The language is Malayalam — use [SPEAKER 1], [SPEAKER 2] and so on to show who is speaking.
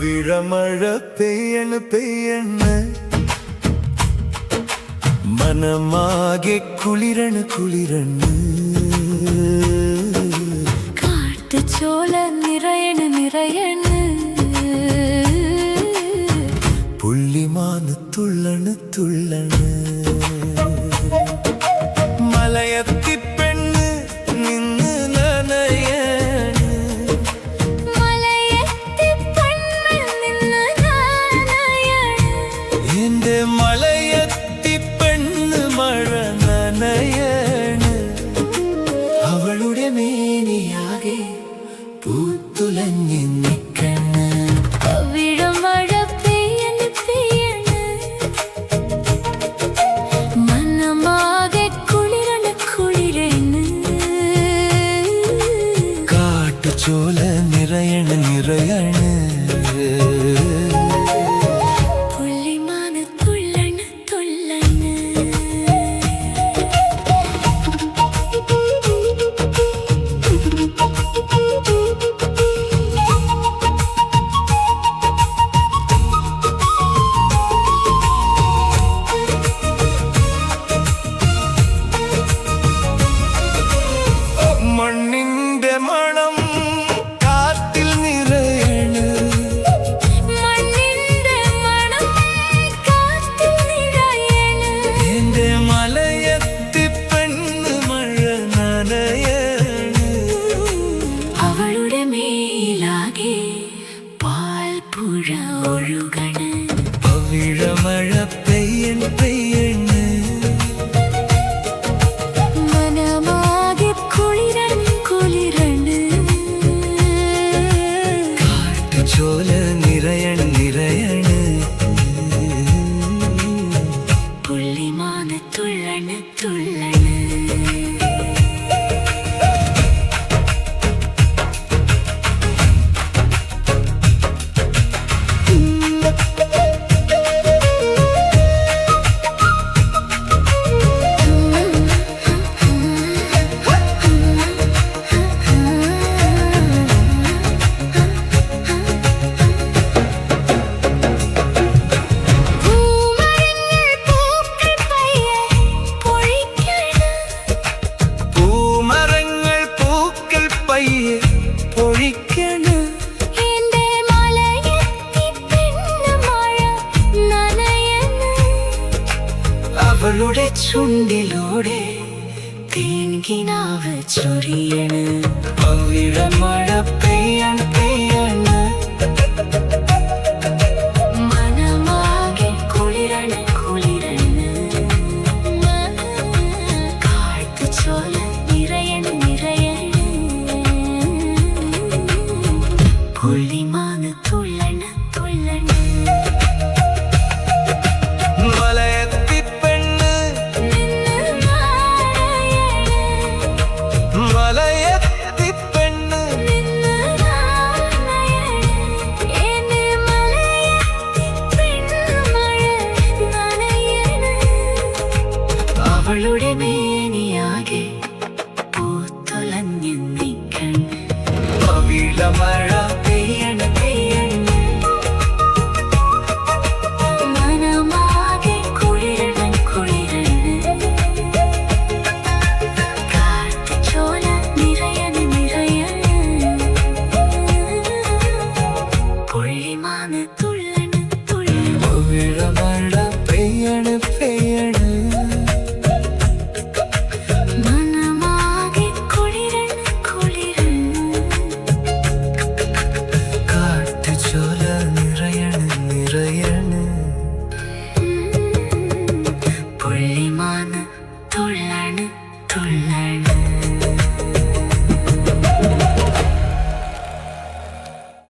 [SPEAKER 1] പവിഴമഴ പെയ്യണ് പെയ്യണ് മനമാകെ കുളിരണ് കുളിരണ്
[SPEAKER 2] കാട്ടുചോല നിറയണ് നിറയണ്
[SPEAKER 1] പുള്ളിമാന് തുള്ളണ് തുള്ളണ് മലയത്തി പെണ്ണ് നിന്ന് നനയണ്
[SPEAKER 2] മലയത്തി പെണ്ണ് നിന്ന് നനയണ്
[SPEAKER 1] എന്റെ മലയത്തി പെണ്ണ് മഴ നനയണ് അവളുടെ മേനിയാകെ പൂത്തുലഞ്ഞി നിക്കണ്
[SPEAKER 2] പവിഴമഴ പെയ്യണ് പെയ്യണ് മനമാകെ കുളിരണ് കുളിരണ്
[SPEAKER 1] കാട്ടുചോല നിറയണ് നിറയണ്
[SPEAKER 2] പുള്ളിമാന് തുള്ളണ് തുള്ളണ്
[SPEAKER 1] മണ്ണിന്റെ മണം കാറ്റിൽ നിറയണ്
[SPEAKER 2] മണ്ണിന്റെ മണം കാറ്റിൽ നിറയണ്
[SPEAKER 1] എന്റെ മലയത്തി പെണ്ണ് മഴ നനയണ്
[SPEAKER 2] അവളുടെ മേലാകെ പാൽപ്പുഴ ഒഴുകണ്
[SPEAKER 1] പവിഴമഴ പെയ്യണ് പെയ്യണ്
[SPEAKER 2] മനമാകെ കുളിരണ് കുളിരണ്
[SPEAKER 1] കാട്ടുചോല നിറയണ് നിറയണ്
[SPEAKER 2] പുള്ളിമാന് തുള്ളണ് തുള്ളണ്
[SPEAKER 1] പൂമരങ്ങൾ പൂക്കൾ പയ്യെ പൊഴിക്കണ്
[SPEAKER 2] എന്റെ മലയത്തി പെണ്ണ് മഴ നനയണ്
[SPEAKER 1] അവളുടെ
[SPEAKER 2] ചുണ്ടിലൂടെ തേൻകിനാവ് ചൊരിയണ്
[SPEAKER 1] പവിഴമഴ പെയ്യണ് പെയ്യണ്
[SPEAKER 2] മനമാകെ കുളിരണ് കുളിരണ് കാട്ടുചോല നിറയണ് നിറയണ് പുള്ളിമാന്